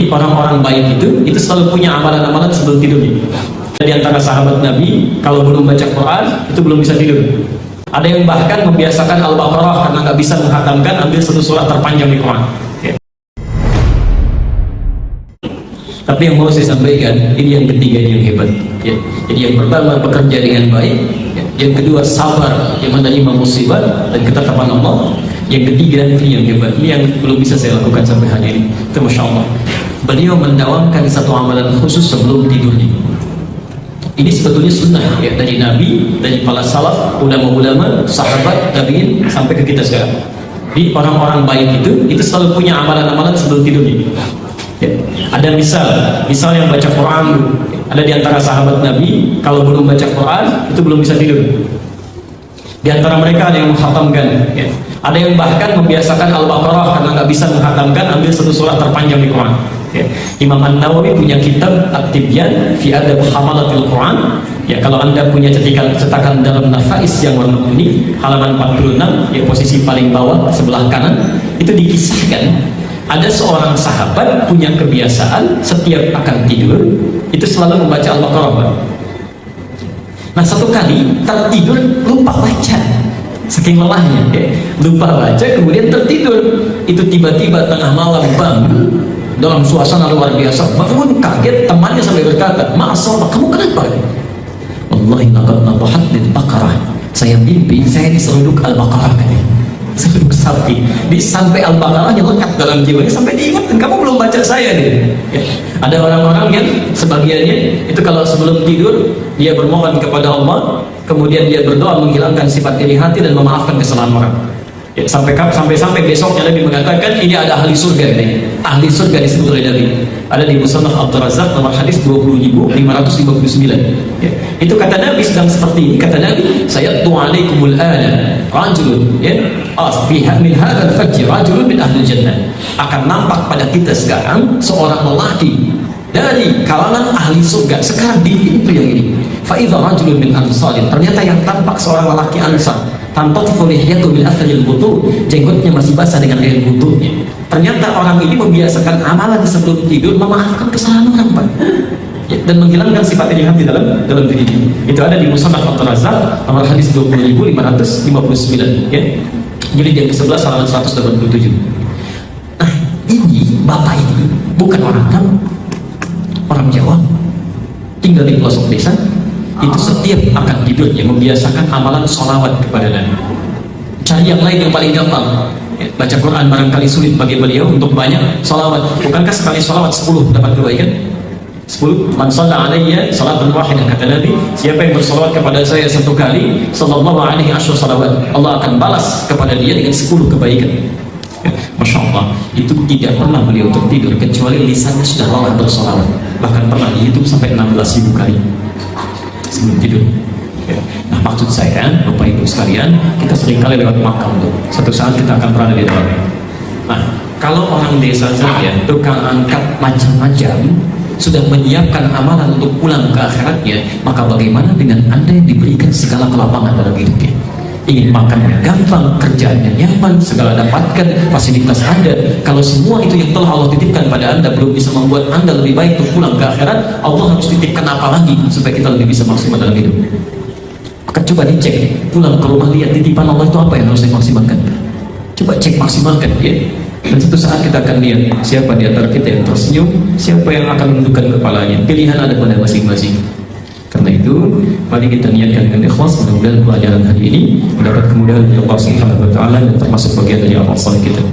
Jadi orang-orang baik itu selalu punya amalan-amalan sebelum tidurnya. Di antara sahabat Nabi, kalau belum baca Quran, itu belum bisa tidur. Ada yang bahkan membiasakan Al-Baqarah karena nggak bisa menghatamkan, ambil satu surat terpanjang di Quran. Tapi yang mau saya sampaikan, ini yang ketiga yang hebat. Jadi yang pertama, bekerja dengan baik. Yang kedua, sabar yang menerima musibah dan ketetapan Allah. Yang ketiga, ini yang hebat. Ini yang belum bisa saya lakukan sampai hari ini. Itu Masya Allah. Beliau mendawamkan satu amalan khusus sebelum tidurnya. Ini sebetulnya sunnah dari Nabi, dari para salaf, ulama-ulama, sahabat, tabi'in, sampai ke kita sekarang. Jadi orang-orang baik itu selalu punya amalan-amalan sebelum tidurnya. Ada misal yang baca Quran. Ada di antara sahabat Nabi, kalau belum baca Quran, itu belum bisa tidur. Di antara mereka ada yang menghatamkan, ada yang bahkan membiasakan Al-Baqarah karena nggak bisa menghatamkan, ambil satu surat terpanjang di Quran. Imam An-Nawawi punya kitab At-Tibyan fi Adab Hamalatil Quran. Kalau anda punya cetakan dalam Nafais yang warna kuning, halaman 46, posisi paling bawah sebelah kanan, itu dikisahkan ada seorang sahabat punya kebiasaan setiap akan tidur itu selalu membaca Al-Baqarah. Nah, satu kali tertidur lupa baca, saking lelahnya, lupa baca, kemudian tertidur. Itu tiba-tiba tengah malam bangun dalam suasana luar biasa, bangun kaget, temannya sampai berkata, "Ma'asal, kamu kenapa?" "Wallahi laqad nadahat lil Baqarah." Saya mimpi saya diseruduk Al-Baqarah, seruduk sapi. Sampai Al-Baqarahnya lekat dalam jiwanya, sampai diingat, kamu belum baca saya nih. Ada orang-orang yang sebagiannya itu kalau sebelum tidur dia bermohon kepada Allah, kemudian dia berdoa menghilangkan sifat iri hati dan memaafkan kesalahan orang. Sampai besoknya Nabi mengatakan ini ada ahli surga nih. Ahli surga disebut oleh Nabi. Ada di Musnad Abdul Razak nomor hadis 20.559. Itu kata Nabi sedang seperti ini. Kata Nabi, "Sayattu 'alaikumul ana rajulun min hadzal fajr rajulun min ahli jannah." Akan nampak pada kita sekarang seorang lelaki dari kalangan ahli surga sekarang di pintu yang ini. Fa idza rajulun min ansarin, ternyata yang tampak seorang lelaki Ansar. Tantotifu lihyatu bil atharil wudu, jenggotnya masih basah dengan air wudunya. Ternyata orang ini membiasakan amalan sebelum tidur memaafkan kesalahan orang, Pak. Dan menghilangkan sifat iri hati dalam dirinya. Itu ada di Musnad Abdul Razak nomor hadis 20.559, Jilid yang ke-11 halaman 187. Nah, ini bapak ini bukan orang Jawa, tinggal di pelosok desa. Itu setiap akan tidurnya membiasakan amalan sholawat kepada Nabi. Cari yang lain yang paling gampang. Baca Quran barangkali sulit bagi beliau, untuk banyak sholawat. Bukankah sekali sholawat 10 dapat kebaikan? 10. Man shalla alayya salatan wahidah, kata Nabi, siapa yang bersolawat kepada saya 1 kali, sallallahu alaihi wasallam, Allah akan balas kepada dia dengan 10 kebaikan. Masya Allah, itu tidak pernah beliau tertidur kecuali lisannya sudah lelah bersolawat. Bahkan pernah di YouTube sampai 16.000 kali sebelum tidur. Nah, maksud saya, Bapak Ibu sekalian, kita seringkali lewat makam tuh. Suatu saat kita akan berada di dalamnya. Nah, kalau orang desa saja, tukang angkat macam-macam, sudah menyiapkan amalan untuk pulang ke akhiratnya, maka bagaimana dengan Anda yang diberikan segala kelapangan dalam hidupnya? Ingin makan gampang, kerjaannya nyaman, segala dapatkan fasilitas Anda. Kalau semua itu yang telah Allah titipkan pada Anda belum bisa membuat Anda lebih baik untuk pulang ke akhirat, Allah harus titipkan apa lagi supaya kita lebih bisa maksimal dalam hidup? Maka coba dicek, pulang ke rumah, lihat titipan Allah itu apa yang harus dimaksimalkan. Coba cek, maksimalkan, Dan suatu saat kita akan lihat siapa di antara kita yang tersenyum, siapa yang akan menundukkan kepalanya. Pilihan ada pada masing-masing. Karena itu, mari kita niatkan dengan ikhlas, mudah-mudahan pelajaran hari ini mendapat kemudahan dari Allah Subhanahu wa taala dan termasuk bagian dari amal saleh kita.